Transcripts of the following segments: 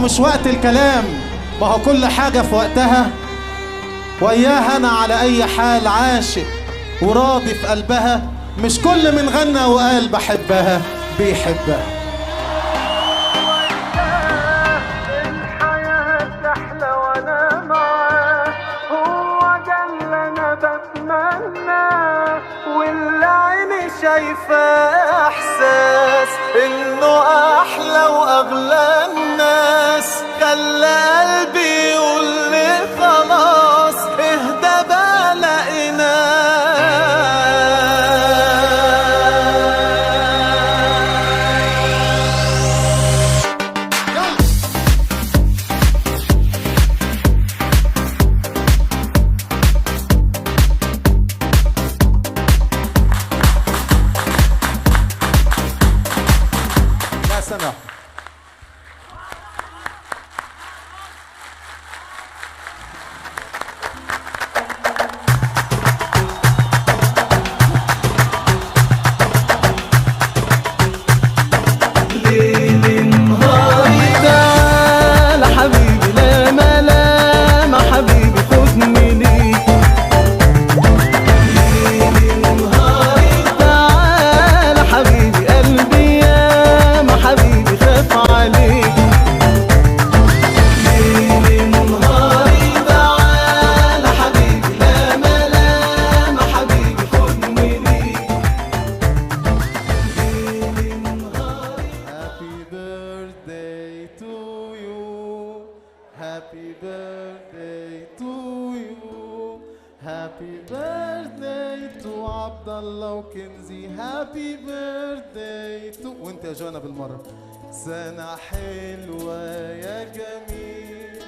مش وقت الكلام، ما هو كل حاجة في وقتها. وياها أنا على أي حال عاشق وراضي في قلبها، مش كل من غنى وقال بحبها بيحبها. الحياة تحلى وانا معاه، هو ده اللي انا بتمناه، واللي عيني شايفاه احساس انه احلى واغلى الناس. خلى قلبي يقول لي خلاص اهدى بقى لقيناه. لا سمح. تعالى حبيبي لا ملام حبيبي خدني ليك. تعالى حبيبي قلبي يا ما حبيبي خاف عليك. تعالى حبيبي لا ملام حبيبي خدني ليك. Happy birthday to you. Happy birthday to عبد الله وكنزي. Happy birthday to وانت يا جوانا بالمرة. سنة حلوة يا جميل،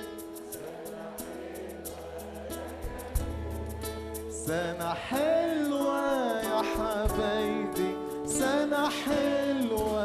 سنة حلوة يا حبايبي، سنة حلوة